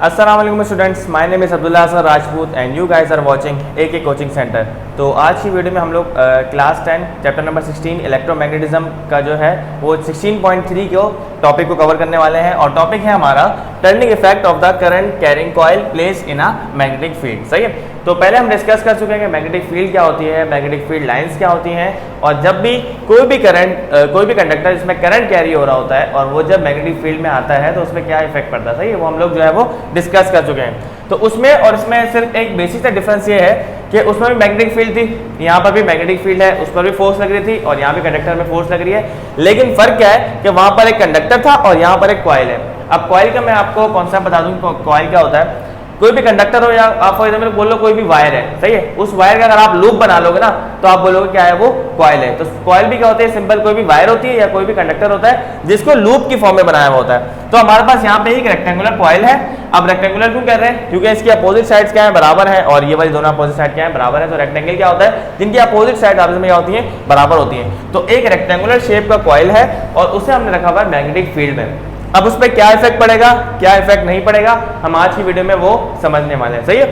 अस्सलाम वालेकुम students, my name is Abdullah Hasan Rajput and you guys are watching AK coaching centre. तो आज की वीडियो में हम लोग क्लास 10 चैप्टर नंबर 16 इलेक्ट्रोमैग्नेटिज्म का जो है वो 16.3 को टॉपिक को कवर करने वाले हैं। और टॉपिक है हमारा turning effect of the current carrying coil place in a magnetic field. सही है, तो पहले हम डिस्कस कर चुके हैं कि मैग्नेटिक फील्ड क्या होती है, मैग्नेटिक फील्ड लाइंस क्या होती हैं, और जब भी कोई भी कंडक्टर जिसमें करंट कैरी हो रहा होता है और वो जब मैग्नेटिक फील्ड में आता है तो उसमें क्या इफेक्ट पड़ता है। सही है, वो हम लोग जो है वो डिस्कस कर चुके हैं। तो उसमें और इसमें सिर्फ एक बेसिक सा डिफरेंस ये है कि उसमें भी मैग्नेटिक फील्ड थी, यहाँ पर भी मैग्नेटिक फील्ड है, उस पर भी फोर्स लग रही थी और यहाँ भी कंडक्टर में फोर्स लग रही है। लेकिन फर्क क्या है कि वहाँ पर एक कंडक्टर था और यहाँ पर एक कॉइल है। अब कॉइल का मैं आपको कॉन्सेप्ट बता दूं, कॉइल क्या होता है। कोई भी कंडक्टर हो या आप फॉर एग्जाम्पल बोल लो कोई भी वायर है, सही है, उस वायर का अगर आप लूप बना लोगे ना तो आप बोलोगे क्या है, वो कॉइल है। तो कॉइल भी क्या होती है, सिंपल कोई भी वायर होती है या कोई भी कंडक्टर होता है जिसको लूप की फॉर्म में बनाया हुआ होता है। तो हमारे पास यहाँ पे एक रेक्टेंगुलर कॉइल है। अब रेक्टेंगुलर क्यों कह रहे हैं, क्योंकि इसकी अपोजिट साइड्स क्या है, बराबर है, और ये वाली दोनों अपोजिट साइड क्या है, बराबर है। तो रेक्टेंगल क्या होता है, जिनकी अपोजिट साइड आपस में क्या होती है, बराबर होती है। तो एक रेक्टेंगुलर शेप का कॉइल है और उसे हमने रखा हुआ है मैग्नेटिक फील्ड में। अब उस पर क्या इफेक्ट पड़ेगा, क्या इफेक्ट नहीं पड़ेगा, हम आज की वीडियो में वो समझने वाले हैं। सही है,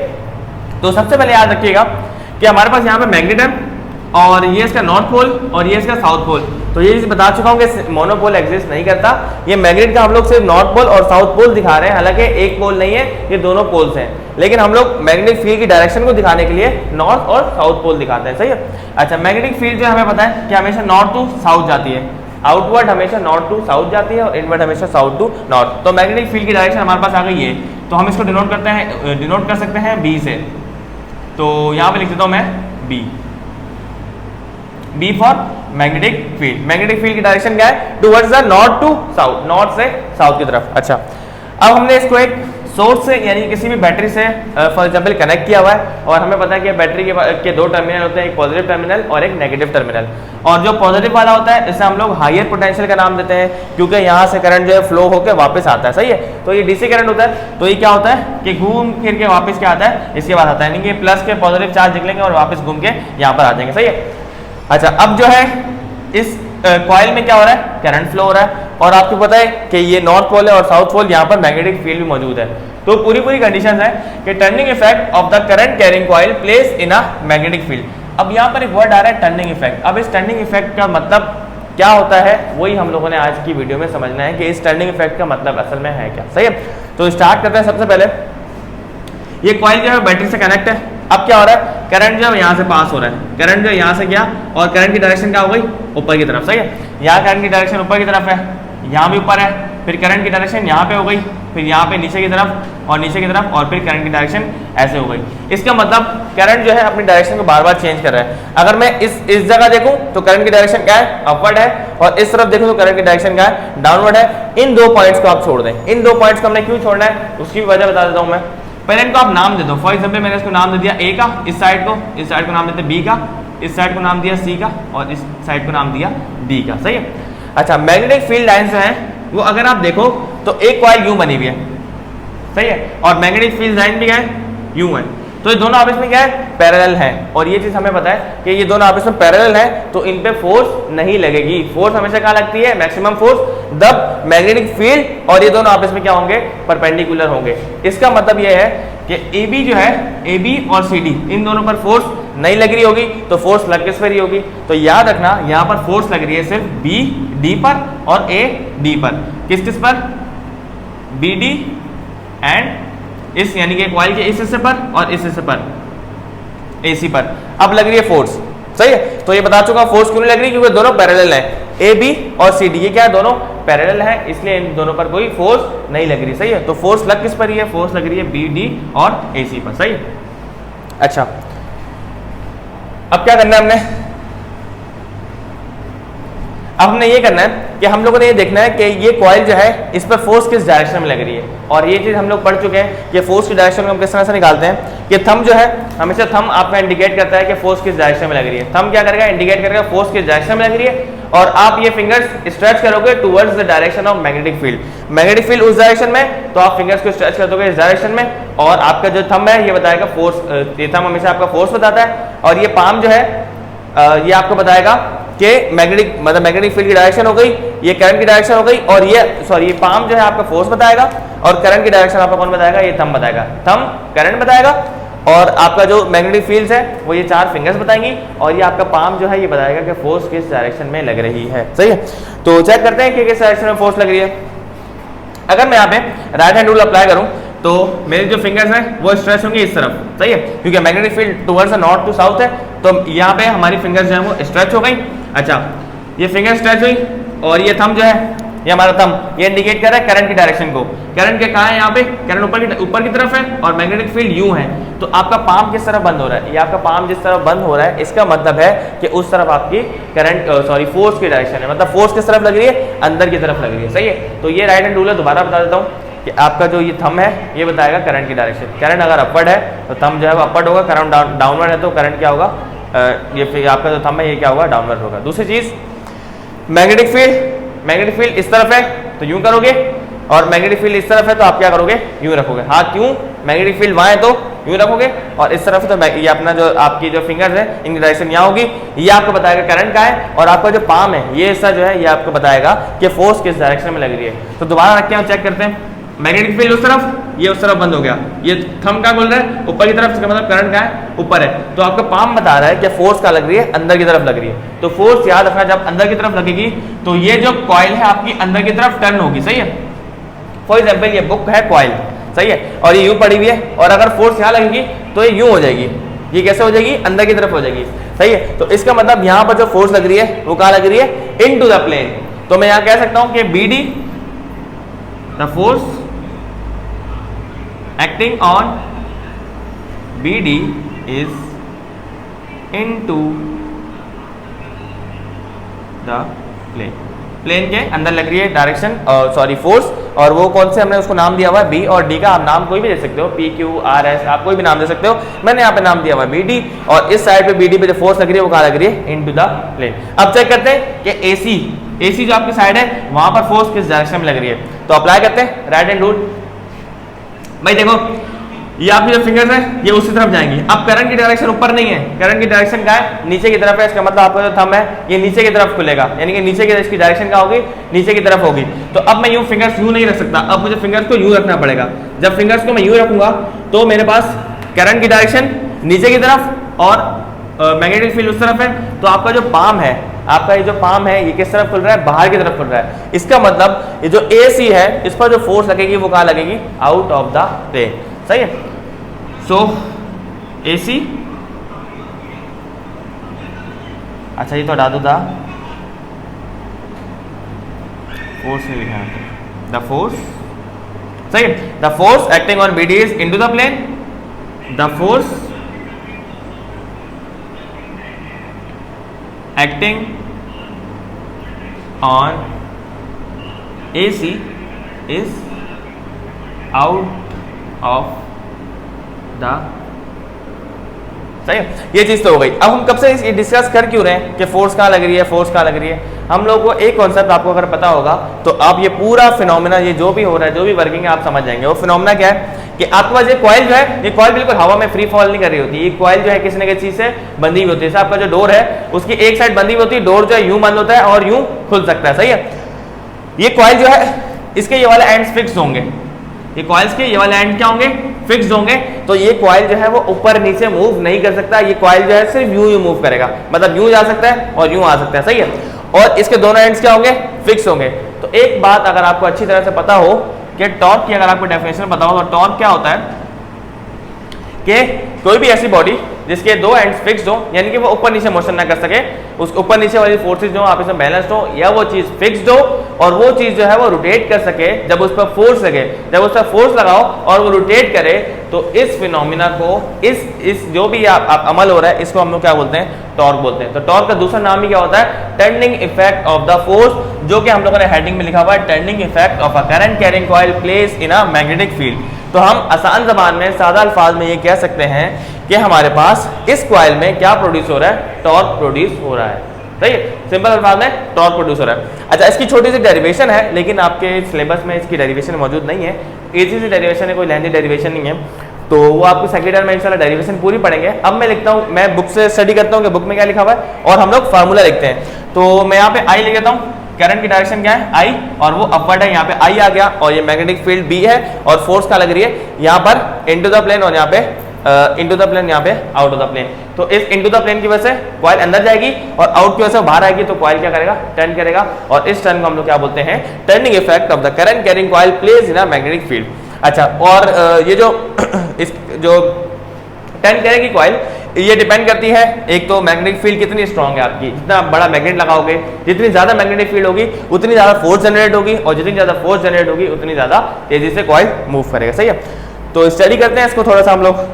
तो सबसे पहले याद रखिएगा कि हमारे पास यहाँ पे मैग्नेट है और ये इसका नॉर्थ पोल और ये इसका साउथ पोल। तो ये बता चुका हूँ कि मोनोपोल एग्जिस्ट नहीं करता। ये मैग्नेट का हम लोग सिर्फ नॉर्थ पोल और साउथ पोल दिखा रहे हैं, हालांकि एक पोल नहीं है, ये दोनों पोल्स हैं। लेकिन हम लोग मैग्नेटिक फील्ड की डायरेक्शन को दिखाने के लिए नॉर्थ और साउथ पोल दिखाते हैं। सही है, अच्छा, मैग्नेटिक फील्ड जो हमें पता है कि हमेशा नॉर्थ टू साउथ जाती है, आउटवर्ड हमेशा नॉर्थ टू साउथ जाती है और इनवर्ड हमेशा साउथ टू नॉर्थ। तो मैग्नेटिक फील्ड की डायरेक्शन हमारे पास आ गई है, तो हम इसको डिनोट कर सकते हैं बी से। तो यहाँ पे लिख देता हूँ मैं B for magnetic field. Magnetic field की डायरेक्शन क्या है, towards the north to south, north से साउथ की तरफ। अच्छा, अब हमने इसको एक सोर्स से यानी किसी भी बैटरी से फॉर एग्जांपल कनेक्ट किया हुआ है और हमें पता है कि बैटरी के दो टर्मिनल होते हैं, एक पॉजिटिव टर्मिनल और एक नेगेटिव टर्मिनल। और जो पॉजिटिव वाला होता है इसे हम लोग हायर पोटेंशियल का नाम देते हैं, क्योंकि यहाँ से करंट जो है फ्लो होकर वापस आता है। सही है, तो ये डीसी करंट होता है। तो ये क्या होता है कि घूम फिर के वापस क्या आता है, इसके बाद आता है, यानी कि प्लस के पॉजिटिव चार्ज निकलेंगे और वापस घूम के यहाँ पर आ जाएंगे। सही है, अच्छा, अब जो है इस कॉइल में क्या हो रहा है, करंट फ्लो हो रहा है और आपको पता है कि ये नॉर्थ पोल है और साउथ पोल, यहाँ पर मैग्नेटिक फील्ड भी मौजूद है। तो पूरी कंडीशन है कि turning effect of the current carrying coil place in a magnetic field. अब यहाँ पर एक वर्ड आ रहा है टर्निंग इफेक्ट। अब इस टर्निंग इफेक्ट का मतलब क्या होता है, वही हम लोगों ने आज की वीडियो में समझना है कि इस टर्निंग इफेक्ट का मतलब असल में है क्या। सही है, तो स्टार्ट करते हैं। सबसे पहले ये कॉइल जो है बैटरी से कनेक्ट है। अब क्या हो रहा है, करंट जो है यहाँ से पास हो रहा है, करंट जो यहाँ से गया और करंट की डायरेक्शन क्या हो गई, ऊपर की तरफ। सही है, यहाँ करंट की डायरेक्शन ऊपर की तरफ है, यहाँ भी ऊपर है, फिर करंट की डायरेक्शन यहाँ पे हो गई, फिर यहाँ पे नीचे की तरफ और नीचे की तरफ, और फिर करंट की डायरेक्शन ऐसे हो गई। इसका मतलब करंट जो है अपनी डायरेक्शन को बार बार चेंज कर रहा है। अगर मैं इस जगह देखूं तो करंट की डायरेक्शन क्या है, अपवर्ड है, और इस तरफ देखूं तो करंट की डायरेक्शन क्या है, डाउनवर्ड है। इन दो पॉइंट्स को आप छोड़ दें। इन दो पॉइंट्स को हमने क्यों छोड़ना है, उसकी वजह बता देता हूं मैं। पहले इनको आप नाम दे दो। फॉर एग्जाम्पल मैंने इसको नाम दे दिया ए का, इस साइड को नाम देते बी का, इस साइड को नाम दिया सी का और इस साइड को नाम दिया डी का। सही है, अच्छा, मैग्नेटिक फील्ड लाइंस जो है वो अगर आप देखो तो एक कॉइल यूं बनी हुई है। सही है, और मैग्नेटिक फील्ड लाइन भी क्या है, यूं है। तो ये दोनों आपस में क्या है, पैरेलल हैं। और ये चीज हमें पता है कि ये दोनों आपस में पैरेलल हैं, तो इन पे फोर्स नहीं लगेगी। फोर्स हमेशा कहाँ लगती है, maximum force the magnetic field, और ये दोनों आपस में क्या होंगे, परपेंडिकुलर होंगे। इसका मतलब ये है कि AB जो है, AB और CD इन दोनों पर फोर्स नहीं लग रही होगी, तो फोर्स लग किस पर ही होगी। तो याद रखना यहाँ पर फोर्स लग रही है सिर्फ B D पर और A D पर। किस किस पर, BD एंड इस यानी कि कॉइल के इस हिस्से पर और इस हिस्से पर AC पर अब लग रही है फोर्स। सही है, तो ये बता चुका फोर्स क्यों नहीं लग रही, क्योंकि दोनों पैरेलल हैं। AB और CD ये क्या है, दोनों पैरेलल हैं, इसलिए इन दोनों पर कोई फोर्स नहीं लग रही। सही है, तो फोर्स लग किस पर ही है, फोर्स लग रही है BD और AC पर। सही है, अच्छा, अब क्या करना है हमने, अब हमने ये करना है कि हम लोगों ने ये देखना है कि ये कॉइल जो है इस पर फोर्स किस डायरेक्शन में लग रही है। और ये चीज हम लोग पढ़ चुके हैं कि फोर्स की डायरेक्शन को हम किस तरह से निकालते हैं कि थंब जो है हमेशा थंब आपका इंडिकेट करता है कि फोर्स किस डायरेक्शन में लग रही है। थंब क्या करेगा, इंडिकेट करेगा फोर्स किस डायरेक्शन में लग रही है, और आप ये फिंगर्स स्ट्रेच करोगे towards the direction of magnetic field. Magnetic field उस डायरेक्शन में, तो आप फिंगर्स को स्ट्रेच कर दोगे इस डायरेक्शन में, और आपका जो थंब है ये बताएगा फोर्स। ये थंब हमेशा आपका फोर्स बताता है, और ये पाम जो है ये आपको बताएगा कि मैग्नेटिक फील्ड की डायरेक्शन हो गई, ये करंट की डायरेक्शन हो गई, और ये पाम जो है आपका फोर्स बताएगा, और करंट की डायरेक्शन आपका कौन बताएगा, ये थंब बताएगा, थंब करंट बताएगा, और आपका जो मैग्नेटिक फील्ड है वो ये 4 फिंगर्स बताएंगी, और ये आपका पाम जो है ये बताएगा कि फोर्स किस डायरेक्शन में लग रही है। सही है, तो चेक करते हैं कि किस डायरेक्शन में फोर्स लग रही है। अगर मैं यहाँ पे राइट हैंड रूल अप्लाई करूँ तो मेरे जो फिंगर्स हैं वो स्ट्रेच होंगे इस तरफ, सही है, क्योंकि magnetic field towards north to south है, तो यहाँ पे हमारी फिंगर्स जो है वो स्ट्रेच हो गई। अच्छा, ये फिंगर स्ट्रेच हुई, और ये थंब जो है, ये हमारा थंब, ये इंडिकेट कर रहा है करंट की डायरेक्शन को। करंट के कहाँ है, यहाँ पे करंट ऊपर की तरफ है, और मैग्नेटिक फील्ड यूं है, तो आपका पाम किस तरफ बंद हो रहा है, ये आपका पाम जिस तरफ बंद हो रहा है, इसका मतलब है कि उस तरफ आपकी करंट फोर्स की डायरेक्शन है, मतलब फोर्स किस तरफ लग रही है, अंदर की तरफ लग रही है। सही है, तो ये राइट हैंड रूल है, दोबारा बता देता हूँ कि आपका जो ये थंब है ये बताएगा करंट की डायरेक्शन। करंट अगर अपवर्ड है तो थंब जो है वो अपवर्ड होगा, करंट डाउनवर्ड है तो करंट क्या होगा, ये फिर आपका जो थंब है ये क्या होगा, डाउनवर्ड होगा। दूसरी चीज, मैग्नेटिक फील्ड इस तरफ है तो यूं करोगे, और मैग्नेटिक फील्ड इस तरफ है तो आप क्या करोगे, यूं रखोगे हाथ, क्यों, मैग्नेटिक फील्ड वहां है तो यूं रखोगे, और इस तरफ तो ये अपना जो आपकी जो फिंगर्स है इनकी डायरेक्शन यहाँ होगी, ये आपको बताएगा करंट का है, और आपका जो पाम है ये हिस्सा जो है ये आपको बताएगा कि फोर्स किस डायरेक्शन में लग रही है। तो दोबारा रख के हम चेक करते हैं, मैग्नेटिक फील्ड उस तरफ, ये उस तरफ बंद हो गया, ये थंब का बोल रहा है ऊपर की तरफ, इसका मतलब करंट का है ऊपर है, तो आपका पाम बता रहा है कि फोर्स का लग रही है, अंदर की तरफ लग रही है। तो फोर्स याद रखना, जब अंदर की तरफ लगेगी तो ये जो कॉइल है आपकी अंदर की तरफ टर्न होगी। सही है, फॉर एग्जाम्पल ये बुक है कॉइल, सही है, और ये यूं पड़ी हुई है, और अगर फोर्स यहाँ लगेगी तो ये यूं हो जाएगी, ये कैसे हो जाएगी, अंदर की तरफ हो जाएगी। सही है, तो इसका मतलब यहाँ पर जो फोर्स लग रही है वो कहाँ लग रही है, इन टू द प्लेन। तो मैं यहाँ कह सकता हूँ कि B D the force acting on BD is into the plane, plane के अंदर लग रही है डायरेक्शन, फोर्स, और वो कौन से हमने उसको नाम दिया हुआ है बी, और डी का आप नाम कोई भी दे सकते हो, पी क्यू आर एस, आप कोई भी नाम दे सकते हो, मैंने यहाँ पे नाम दिया हुआ है बी डी, और इस साइड पे बी डी पे जो फोर्स लग रही है वो कहाँ लग रही है, इनटू द प्लेन। अब चेक करते हैं कि एसी जो आपकी साइड है वहां पर फोर्स किस डायरेक्शन में लग रही है, तो अप्लाई करते हैं राइट हैंड रूल। भाई देखो, ये आपकी जो फिंगर्स है ये उसी तरफ जाएंगी, अब करंट की डायरेक्शन ऊपर नहीं है, करंट की डायरेक्शन क्या है, नीचे की तरफ है, इसका मतलब आपका जो थंब है ये नीचे की तरफ खुलेगा, यानी कि नीचे की इसकी डायरेक्शन क्या होगी, नीचे की तरफ होगी। तो अब मैं यूं फिंगर्स यूं नहीं रख सकता, अब मुझे फिंगर्स को यूं रखना पड़ेगा। जब फिंगर्स को मैं यूं रखूंगा तो मेरे पास करंट की डायरेक्शन नीचे की तरफ और मैग्नेटिक फील्ड उस तरफ है, तो आपका जो पाम है, आपका ये जो पाम है ये किस तरफ खुल रहा है, बाहर की तरफ खुल रहा है। इसका मतलब ये जो AC है इस पर जो फोर्स लगेगी वो कहाँ लगेगी, आउट ऑफ द प्लेन। सही है, सो AC, अच्छा ये तो हटा दो, फोर्स नहीं लिखा है, द फोर्स, सही है, the force acting on BD is into the plane, the force acting on AC is out of the, सही है, ये चीज तो हो गई। अब हम कब से ये डिस्कस कर क्यों रहे हैं कि फोर्स कहाँ लग रही है, फोर्स कहाँ लग रही है। हम लोगों को एक कॉन्सेप्ट आपको अगर पता होगा तो आप ये पूरा फिनोमेना, ये जो भी हो रहा है, जो भी वर्किंग है आप समझ जाएंगे। वो फिनोमेना क्या है कि आपके पास ये कॉइल जो है, ये कॉइल बिल्कुल हवा में फ्री फॉल नहीं कर रही होती, ये कॉइल जो है किसी न किसी चीज से बंधी हुई होती है। जैसे आपका जो डोर है उसकी एक साइड बंधी हुई होती है, डोर जो है यूं बंद होता है और यूं खुल सकता है। सही है, ये कॉइल जो है इसके ये वाले एंड्स फिक्स होंगे, ये कॉइल्स के ये वाले एंड क्या होंगे, फिक्स्ड होंगे। तो ये कॉइल जो है वो ऊपर नीचे मूव नहीं कर सकता, ये कॉइल जो है सिर्फ यूं ही मूव करेगा, मतलब यूं जा सकता है और यूं आ सकता है। सही है, और इसके दोनों एंड्स क्या होंगे, फिक्स होंगे। तो एक बात अगर आपको अच्छी तरह से पता हो कि टॉर्क की अगर आपको डेफिनेशन पता हो तो टॉर्क क्या होता है कि कोई भी ऐसी बॉडी जिसके दो एंड्स फिक्स्ड हो, यानी कि वो ऊपर नीचे मोशन ना कर सके, उस ऊपर नीचे वाली फोर्सेज जो आप इसमें बैलेंस्ड हो, या वो चीज फिक्स्ड हो और वो चीज जो है वो रोटेट कर सके जब उस पर फोर्स लगे, जब उस पर फोर्स लगाओ और वो रोटेट करे, तो इस फिनोमिना को, इस जो भी आप अमल हो रहा है इसको हम लोग क्या बोलते हैं, टॉर्क बोलते हैं। तो टॉर्क का दूसरा नाम ही क्या होता है, turning effect of the force, जो कि हम लोगों ने हेडिंग में लिखा हुआ है, turning effect of a current carrying coil place in a magnetic field. तो हम आसान जबान में, सादा अल्फाज में ये कह सकते हैं कि हमारे पास इस कॉइल में क्या प्रोड्यूस हो रहा है, टॉर्क प्रोड्यूस हो रहा है। सही है, सिंपल अल्फाज में टॉर्क प्रोड्यूस हो रहा है। अच्छा, इसकी छोटी सी डेरिवेशन है, लेकिन आपके सिलेबस में इसकी डेरिवेशन मौजूद नहीं है, इजी सी डेरिवेशन है, कोई लेंथी डेरिवेशन नहीं है, तो वो आपको सेकेंड ईयर में इंशाल्लाह डेरिवेशन पूरी पढ़ेंगे। अब मैं लिखता हूँ, मैं बुक से स्टडी करता हूँ कि बुक में क्या लिखा हुआ है और हम लोग फार्मूला लिखते हैं। तो मैं यहाँ पे आई लिख देता हूँ करंट की डायरेक्शन क्या है आई, और वो अपवर्ड है, यहाँ पे आई आ गया, और ये मैग्नेटिक फील्ड बी है, और फोर्स क्या लग रही है यहाँ पर इनटू द प्लेन, और यहाँ पे इनटू द प्लेन, यहाँ पे आउट ऑफ द प्लेन। तो इस इनटू द प्लेन की वजह से कॉइल अंदर जाएगी और आउट की वजह से बाहर आएगी, तो कॉइल क्या करेगा, टर्न करेगा, और इस टर्न को हम लोग क्या बोलते हैं, turning effect of the current carrying coil place in a magnetic field. अच्छा, और ये जो इस जो टर्न करेगी कॉइल, ये डिपेंड करती है एक तो मैग्नेटिक फील्ड कितनी स्ट्रांग है आपकी, जितना बड़ा मैग्नेट लगाओगे, जितनी ज्यादा मैग्नेटिक फील्ड होगी उतनी ज्यादा फोर्स जनरेट होगी, और जितनी ज्यादा फोर्स जनरेट होगी उतनी ज्यादा तेजी से कॉइल मूव करेगा। सही है, तो स्टडी करते हैं इसको थोड़ा सा हम लोग।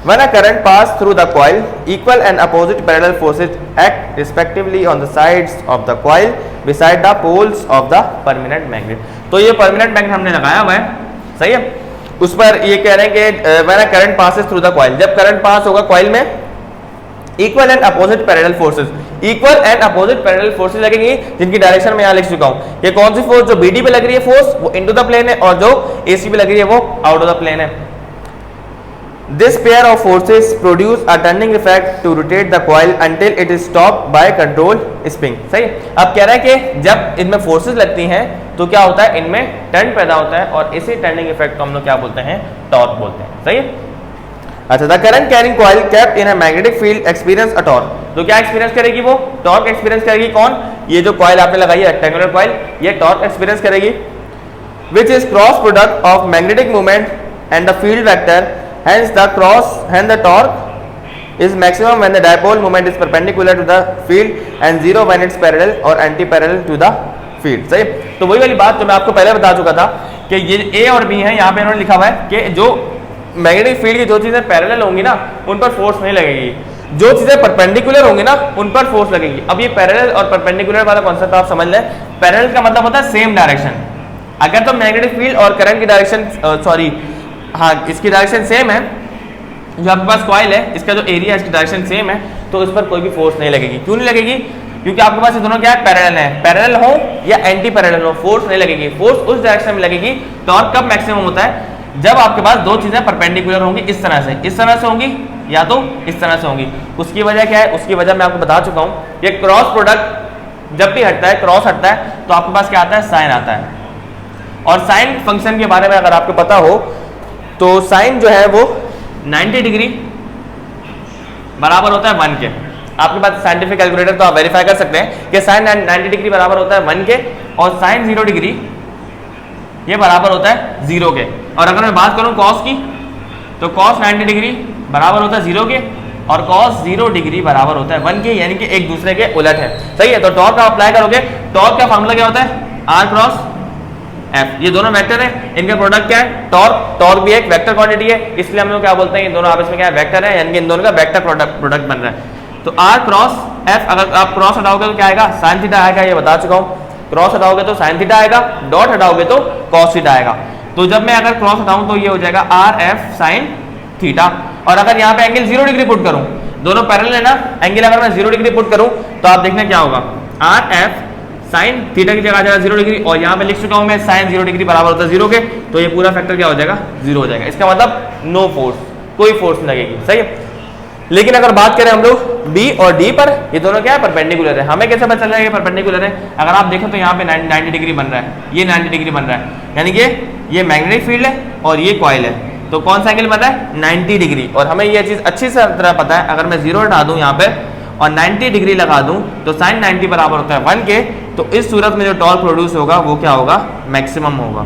When a current pass through the coil, equal and opposite parallel forces act respectively on the sides of the coil beside the poles of the permanent magnet। तो ये permanent magnet हमने लगाया हुआ है, सही है, उस पर ये कह रहे हैं कि when a current passes through the coil, जब करंट पास होगा कॉइल में, equal and opposite parallel forces, equal and opposite parallel forces लगेंगी, जिनकी डायरेक्शन में यहाँ लिख चुका हूँ। ये कौन सी फोर्स, जो बीडी पे लग रही है फोर्स वो इनटू द प्लेन है, और जो एसी पे लग रही है वो आउट ऑफ द प्लेन है। This pair of forces produce a turning effect to rotate the coil until it is stopped by control spring। सही है, अब कह रहा है कि जब इनमें फोर्सेस लगती हैं तो क्या होता है, इनमें टर्न पैदा होता है, और इसी टर्निंग इफेक्ट को हम लोग क्या बोलते हैं, टॉर्क बोलते हैं। सही है, अच्छा, the current carrying coil kept in a magnetic field experience a torque. तो क्या एक्सपीरियंस करेगी, वो टॉर्क एक्सपीरियंस करेगी। कौन, ये जो कॉइल आपने लगाई है रेक्टेंगुलर कॉइल, ये टॉर्क एक्सपीरियंस करेगी, which is cross product of magnetic movement and the field vector. Hence the torque is maximum when the dipole moment is perpendicular to the field and zero when it's parallel or anti-parallel to the field। सही, तो वही वाली बात जो मैं आपको पहले बता चुका था कि ये A और B है, यहाँ पे इन्होंने लिखा हुआ है कि जो मैग्नेटिक फील्ड की जो चीजें पैरेलल होंगी ना उन पर फोर्स नहीं लगेगी, जो चीजें परपेंडिकुलर होंगी ना उन पर फोर्स लगेगी। अब ये पैरेलल और परपेंडिकुलर वाला कॉन्सेप्ट आप समझ लें। पैरेलल का मतलब होता है सेम डायरेक्शन। अगर तो मैग्नेटिक फील्ड और करंट की डायरेक्शन हाँ इसकी डायरेक्शन सेम है, जो आपके पास कॉइल है इसका जो एरिया है इसकी डायरेक्शन सेम है, तो इस पर कोई भी फोर्स नहीं लगेगी। क्यों नहीं लगेगी, क्योंकि आपके पास ये दोनों क्या है, पैरेलल है। पैरेलल हो या एंटी पैरेलल हो, फोर्स नहीं लगेगी। फोर्स उस डायरेक्शन में लगेगी। टॉर्क कब मैक्सिमम होता है, जब आपके पास दो चीजें परपेंडिकुलर होंगी, इस तरह से होंगी या तो इस तरह से होंगी। उसकी वजह क्या है, उसकी वजह मैं आपको बता चुका हूँ। ये क्रॉस प्रोडक्ट जब भी हटता है, क्रॉस हटता है, तो आपके पास क्या आता है, साइन आता है। और साइन फंक्शन के बारे में अगर आपको पता हो तो साइन जो है वो 90 डिग्री बराबर होता है 1 के। आपके पास साइंटिफिक कैलकुलेटर तो आप वेरीफाई कर सकते हैं कि साइन 90 डिग्री बराबर होता है 1 के, और साइन 0 डिग्री ये बराबर होता है 0 के। और अगर मैं बात करूं कॉस की, तो कॉस 90 डिग्री बराबर होता है 0 के, और कॉस 0 डिग्री बराबर होता है 1 के, यानी कि एक दूसरे के उलट है। सही है, तो टॉर्क का अप्लाई करोगे, टॉर्क का फॉर्मूला क्या होता है, R क्रॉस F। ये दोनों वेक्टर है, इनका प्रोडक्ट क्या है, टॉर्क। टॉर्क भी एक वेक्टर क्वांटिटी है, इसलिए हम लोग क्या बोलते हैं, ये दोनों आपस में क्या है, वेक्टर है, यानी कि इन दोनों का वेक्टर प्रोडक्ट बन रहा है। तो R क्रॉस F, अगर आप क्रॉस हटाओगे तो क्या आएगा, साइन थीटा आएगा, ये बता चुका हूँ। क्रॉस हटाओगे तो साइन थीटा आएगा, डॉट हटाओगे तो कॉस थीटा आएगा। तो जब मैं अगर क्रॉस हटाऊं तो ये हो जाएगा RF साइन थीटा। और अगर यहाँ पे एंगल 0 डिग्री पुट करूं, दोनों पैरेलल है ना, एंगल अगर मैं 0 डिग्री पुट करूं तो आप देखना क्या होगा, RF साइन थीटा की जगह आ जाएगा 0 डिग्री, और यहाँ पे लिख चुका हूं मैं साइन 0 डिग्री बराबर होता है 0 के, तो ये पूरा फैक्टर क्या हो जाएगा, 0 हो जाएगा। इसका मतलब नो फोर्स, कोई फोर्स नहीं लगेगी। सही है, लेकिन अगर बात करें हम लोग B और D पर, ये दोनों क्या है, परपेंडिकुलर है। हमें कैसे पता चल रहा है ये परपेंडिकुलर है, अगर आप देखें तो यहाँ पे 90 डिग्री बन रहा है, ये 90 डिग्री बन रहा है, यानी कि ये मैग्नेटिक फील्ड है और ये कॉइल है, तो कौन सा एंगल बन रहा है, 90 डिग्री। और हमें ये चीज अच्छी से तरह पता है, अगर मैं 0 हटा दूं यहाँ पे और 90 डिग्री लगा दूं तो साइन 90 बराबर होता है 1 के, तो इस सूरत में जो टॉर्क प्रोड्यूस होगा वो क्या होगा, मैक्सिमम होगा।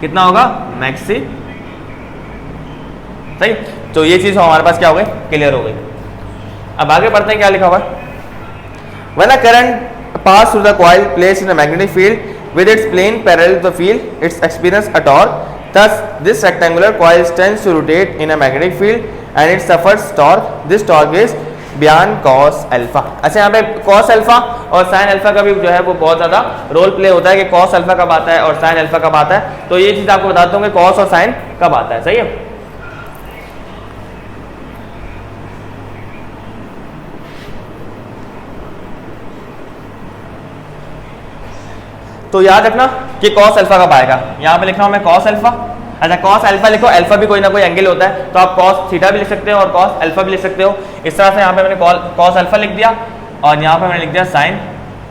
कितना होगा, मैक्सिमम। सही, तो ये चीज हमारे पास क्या हो गई, क्लियर हो गई। अब आगे बढ़ते हैं, क्या लिखा हुआ है, when a current pass through the coil placed in a magnetic field with its plane parallel to the field its experience a torque, thus this rectangular coil tends to rotate in a magnetic field and it suffers torque. This torque is beyond cos alpha। अच्छा, यहाँ पे cos alpha और sin alpha का भी जो है वो बहुत ज़्यादा रोल प्ले होता है कि cos alpha कब आता है और sin alpha कब आता है। तो ये चीज़ आपको बताता हूँ कि cos और sin कब आता है। सही है, तो याद रखना कि cos alpha कब आएगा। यहाँ पे लिखा हूँ मैं cos alpha। अच्छा, cos alpha लिखो, अल्फा भी कोई ना कोई एंगल होता है, तो आप cos थीटा भी लिख सकते हो और cos alpha भी लिख सकते हो। इस तरह से यहाँ पे मैंने cos alpha लिख दिया और यहाँ पे मैंने लिख दिया sin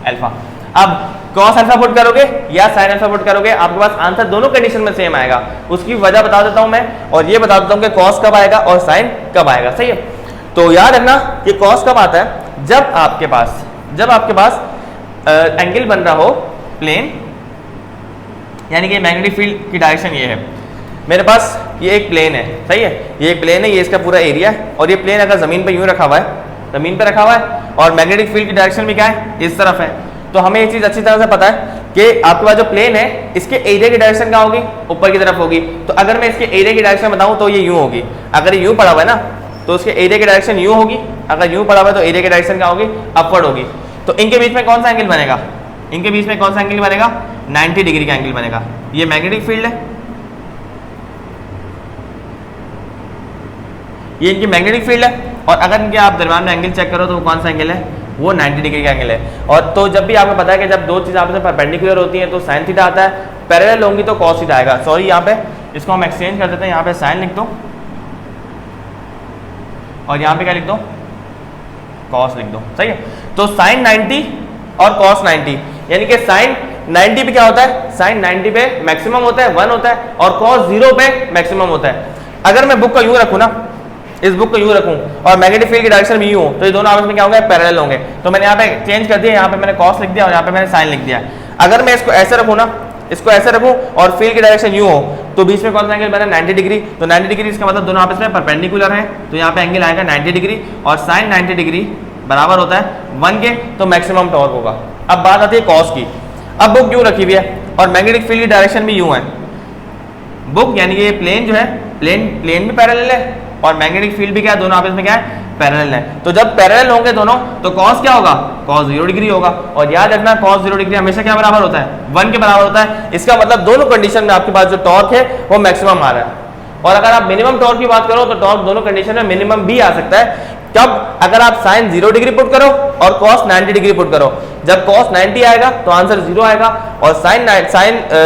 अल्फा। अब कॉस अल्फा पुट करोगे या साइन अल्फा पुट करोगे, आपके पास आंसर दोनों कंडीशन में सेम आएगा। उसकी वजह बता देता हूं मैं, और ये बता देता हूं कि कॉस कब आएगा और साइन कब आएगा। सही है, तो याद रखना कि कॉस कब आता है, जब आपके पास एंगल बन रहा हो प्लेन, यानी कि मैग्नेटिक फील्ड की डायरेक्शन ये है, मेरे पास ये एक प्लेन है। सही है, ये एक प्लेन है, ये इसका पूरा एरिया है, और ये प्लेन अगर जमीन पे यूं रखा हुआ है, जमीन पे रखा हुआ है, और मैग्नेटिक फील्ड की डायरेक्शन भी क्या है, इस तरफ है। तो हमें ये चीज अच्छी तरह से पता है कि आपके पास जो प्लेन है इसके एरिया की डायरेक्शन क्या होगी, ऊपर की तरफ होगी। तो अगर मैं इसके एरिया की डायरेक्शन बताऊं तो ये यूं होगी। अगर ये यूं पड़ा हुआ है ना तो उसके एरिया की डायरेक्शन यूं होगी, अगर यूं पड़ा हुआ है तो एरिया की डायरेक्शन क्या होगी, अपवर्ड होगी। तो इनके बीच में कौन सा एंगल बनेगा, इनके बीच में कौन सा एंगल बनेगा, 90 डिग्री का एंगल बनेगा। ये मैग्नेटिक फील्ड है, ये इनकी मैग्नेटिक फील्ड है, और अगर इनके आप दरम्यान में एंगल चेक करो तो वो कौन सा एंगल है, वो 90 डिग्री का एंगल है। और तो जब भी आपको पता है कि जब दो चीज़ आपस में परपेंडिकुलर होती हैं तो साइन थीटा आता है, पैरेलल होंगी तो कॉस थीटा आएगा। सॉरी, यहाँ पे इसको हम एक्सचेंज कर देते हैं, यहाँ पे साइन लिख दो और यहाँ पे क्या लिख दो, कॉस लिख दो। सही है, तो साइन 90 और कॉस 90, यानी कि साइन 90 पे क्या होता है, साइन 90 पे मैक्सिमम होता है 1 होता है, और कॉस 0 पे मैक्सिमम होता है। अगर मैं बुक का यूं रखूँ ना, इस बुक को यूं रखूं और मैग्नेटिक फील्ड की डायरेक्शन भी यूं हो, तो ये दोनों आपस में क्या होंगे, पैरेलल होंगे। तो मैंने यहाँ पे चेंज कर दिया, यहाँ पे मैंने कॉस लिख दिया और यहाँ पे मैंने साइन लिख दिया। अगर मैं इसको ऐसे रखूँ ना, इसको ऐसे रखूँ और फील्ड की डायरेक्शन यूं हो, तो बीच में कौन सा एंगल बना, 90 डिग्री। तो 90 डिग्री इसका मतलब दोनों आपस में परपेंडिकुलर है, तो यहाँ पे एंगल आएगा 90 डिग्री, और साइन 90 डिग्री बराबर होता है 1 के, तो मैक्सिमम टॉर्क होगा। अब बात आती है कॉस की। अब बुक यूं रखी हुई है और मैग्नेटिक फील्ड की डायरेक्शन भी यूं है, बुक यानी कि ये प्लेन जो है, प्लेन भी पैरेलल है और मैग्नेटिक फील्ड भी क्या है, दोनों आपस में क्या है, पैरेलल है। तो जब पैरेलल होंगे दोनों तो कॉस क्या होगा, कॉस 0 डिग्री होगा। और याद रखना कॉस 0 डिग्री हमेशा क्या बराबर होता है, 1 के बराबर होता है। इसका मतलब दोनों कंडीशन में आपके पास जो टॉर्क है वो मैक्सिमम आ रहा है। और अगर आप मिनिमम टॉर्क की बात करो तो टॉर्क दोनों कंडीशन में मिनिमम भी आ सकता है। कब, अगर आप साइन 0 डिग्री पुट करो और कॉस 90 डिग्री पुट करो। जब कॉस 90 आएगा तो आंसर 0 आएगा, और साइन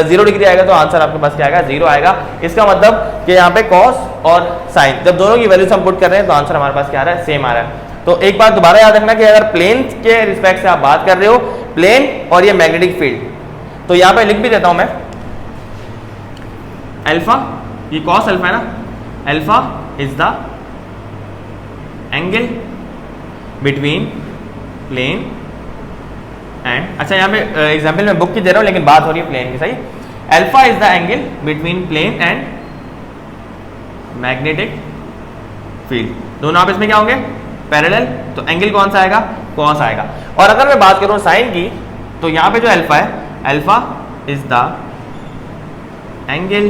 0 डिग्री आएगा तो आंसर आपके पास क्या आएगा, 0 आएगा। इसका मतलब कि यहाँ पे कॉस और साइन जब दोनों की वैल्यूज हम पुट कर रहे हैं तो आंसर हमारे पास क्या आ रहा है, सेम आ रहा है। तो एक बात दोबारा याद रखना कि अगर प्लेन के रिस्पेक्ट से आप बात कर रहे हो, प्लेन और ये मैग्नेटिक फील्ड, तो यहाँ पे लिख भी देता हूं मैं, अल्फा, ये कॉस अल्फा है ना, alpha is the angle between plane and, अच्छा यहाँ पे एग्जाम्पल मैं बुक की दे रहा हूँ लेकिन बात हो रही है प्लेन की। सही, alpha is the angle between plane and magnetic field, दोनों आपस में क्या होंगे, पैरेलल। तो एंगल कौन सा आएगा, कॉस आएगा। और अगर मैं बात करूँ साइन की, तो यहाँ पे जो अल्फा है, alpha is the angle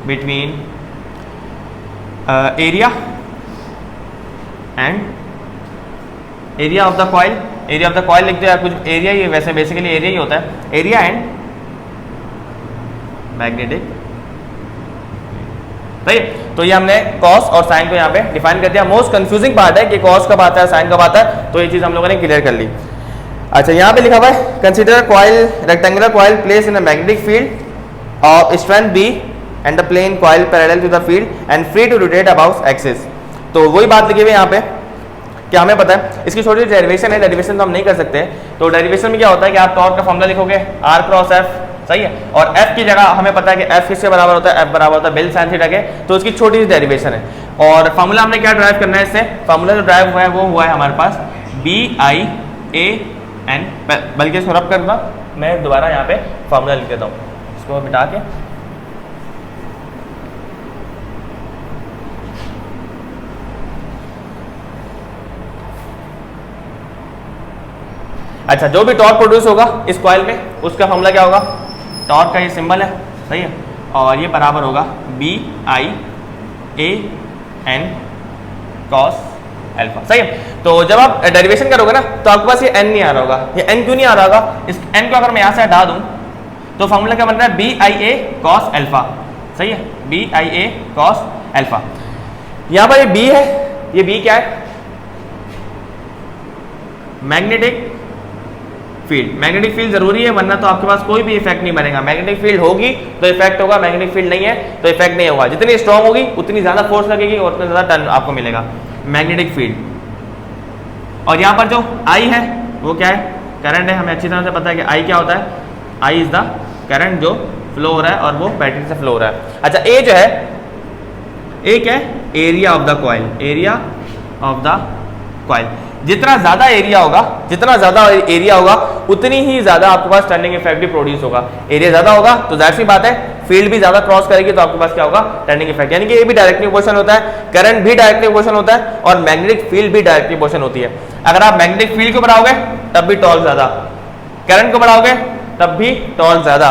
between area and area of the coil, area of the coil लिख दो या कुछ एरिया, ये वैसे बेसिकली एरिया ही होता है, एरिया एंड मैग्नेटिक। सही, तो ये हमने कॉस और साइन को यहाँ पे डिफाइन कर दिया। मोस्ट कंफ्यूजिंग पार्ट है कि कॉस कब आता है, साइन कब आता है, तो ये चीज हम लोगों ने क्लियर कर ली। अच्छा, यहाँ पे लिखा हुआ है consider coil, rectangular coil place in a magnetic field of strength B and the plane coil parallel to the field and free to rotate about axis. तो वही बात लिखी हुई है यहाँ पे कि हमें पता है इसकी छोटी सी डेरिवेशन है, डेरिवेशन तो हम नहीं कर सकते। तो डेरिवेशन में क्या होता है कि आप टॉर्क का फॉर्मूला लिखोगे R क्रॉस F, सही है, और F की जगह हमें पता है कि F किसके बराबर होता है, F बराबर होता है बेल साइन थीटा के। तो उसकी छोटी सी डेरिवेशन है, और फॉर्मूला हमने क्या ड्राइव करना है इससे, फॉर्मूला जो ड्राइव हुआ है वो हुआ है हमारे पास BIAN, बल्कि इसको रब करना, मैं दोबारा यहाँ पे फॉर्मूला लिख देता हूँ, इसको मिटा के। अच्छा, जो भी टॉर्क प्रोड्यूस होगा इस कॉइल में उसका फॉर्मूला क्या होगा, टॉर्क का ये सिंबल है, सही है, और ये बराबर होगा BIAN cos अल्फा। सही है, तो जब आप डेरिवेशन करोगे ना तो आपके पास ये n नहीं आ रहा होगा। ये n क्यों नहीं आ रहा होगा, इस n को अगर मैं यहाँ से हटा दूं तो फॉर्मूला क्या बन रहा है, BIA cos अल्फा। सही है, BIA cos अल्फा। यहाँ पर ये B है, ये B क्या है, मैग्नेटिक फील्ड। मैग्नेटिक फील्ड जरूरी है, वरना तो आपके पास कोई भी इफेक्ट नहीं बनेगा। मैग्नेटिक फील्ड होगी तो इफेक्ट होगा, मैग्नेटिक फील्ड नहीं है तो इफेक्ट नहीं होगा। जितनी स्ट्रांग होगी उतनी ज्यादा फोर्स लगेगी और उतना ज्यादा टर्न आपको मिलेगा, मैग्नेटिक फील्ड। और यहाँ पर जो I है वो क्या है, करंट है, हमें अच्छी तरह से पता है कि आई क्या होता है, आई इज द करंट जो फ्लो हो रहा है और वो बैटरी से फ्लो हो रहा है। अच्छा ए जो है, ए क्या है, area of the coil, area of the coil. जितना ज्यादा एरिया होगा, जितना ज्यादा एरिया होगा उतनी ही ज्यादा आपके पास टर्निंग इफेक्ट भी प्रोड्यूस होगा। एरिया ज्यादा होगा तो जाहिर सी बात है फील्ड भी ज्यादा क्रॉस करेगी तो आपके पास क्या होगा, टर्निंग इफेक्ट। यानी कि ये भी डायरेक्टली प्रोपोर्शनल होता है, करंट भी डायरेक्टली प्रोपोर्शनल होता है और मैग्नेटिक फील्ड भी डायरेक्टली प्रोपोर्शनल होती है। अगर आप मैग्नेटिक फील्ड को बढ़ाओगे तब भी टॉर्क ज्यादा, करंट को बढ़ाओगे तब भी टॉर्क ज्यादा,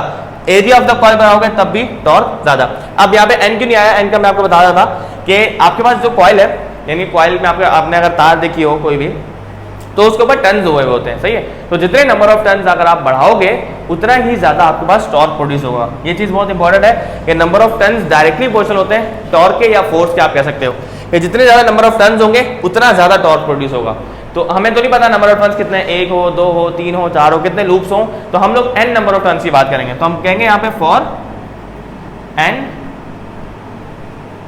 एरिया ऑफ द कॉइल बढ़ाओगे तब भी टॉर्क ज्यादा। अब यहाँ पे एन क्यों नहीं आया, एन का मैं आपको बता रहा था कि आपके पास जो कॉइल है, यानी कॉइल में आपने अगर तार देखी हो कोई भी, तो उसके ऊपर टर्न्स हुए होते हैं, सही है। तो जितने नंबर ऑफ टर्न्स अगर आप बढ़ाओगे उतना ही ज्यादा आपके पास टॉर्क प्रोड्यूस होगा। ये चीज बहुत इंपॉर्टेंट है कि number of turns directly proportional होते हैं टॉर्क के या फोर्स के, आप कह सकते हो कि जितने ज्यादा नंबर ऑफ टर्न्स होंगे उतना ज्यादा टॉर्क प्रोड्यूस होगा। तो हमें तो नहीं पता नंबर ऑफ टर्न्स कितने, 1 हो, 2 हो, 3 हो, 4 हो, कितने लूप्स हो, तो हम लोग n नंबर ऑफ टर्न्स की बात करेंगे। तो हम कहेंगे यहाँ पे for n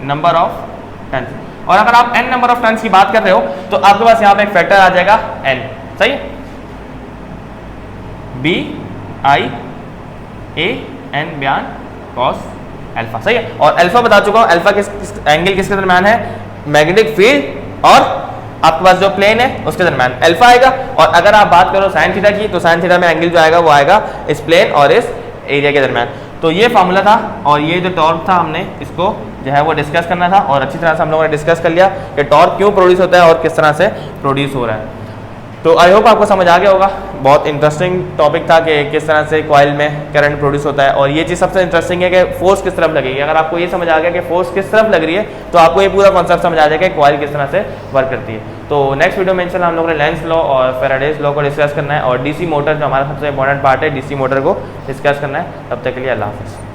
number of turns. और अगर आप n नंबर ऑफ टर्न्स की बात कर रहे हो तो आपके पास यहाँ पे एक फैक्टर आ जाएगा n, सही है, बी आई ए एन बयान कॉस अल्फा, सही है। और अल्फा बता चुका हूं, अल्फा किस एंगल किसके दरम्यान है, मैग्नेटिक फील्ड और आपके पास जो प्लेन है उसके दरम्यान अल्फा आएगा। और अगर आप बात करो साइन थीटा की, तो साइन थीटा में एंगल जो आएगा वो आएगा इस प्लेन और इस एरिया के दरम्यान। तो ये फार्मूला था और ये जो टॉर्क था हमने इसको जो है वो डिस्कस करना था और अच्छी तरह से हम लोगों ने डिस्कस कर लिया कि टॉर्क क्यों प्रोड्यूस होता है और किस तरह से प्रोड्यूस हो रहा है। तो आई होप आपको समझ आ गया होगा। बहुत इंटरेस्टिंग टॉपिक था कि किस तरह से कॉइल में करंट प्रोड्यूस होता है और ये चीज़ सबसे इंटरेस्टिंग है कि फोर्स किस तरफ लगेगी। अगर आपको ये समझ आ गया कि फोर्स किस तरफ लग रही है तो आपको ये पूरा कॉन्सेप्ट समझ आ जाएगा कि कॉइल किस तरह से वर्क करती है। तो नेक्स्ट वीडियो में इंशाल्लाह हम लोगों ने लेंस लॉ और फैराडेज लॉ को डिस्कस करना है और डीसी मोटर जो हमारा सबसे इंपॉर्टेंट पार्ट है, डीसी मोटर को डिस्कस करना है। तब तक के लिए अल्लाह हाफ़िज़।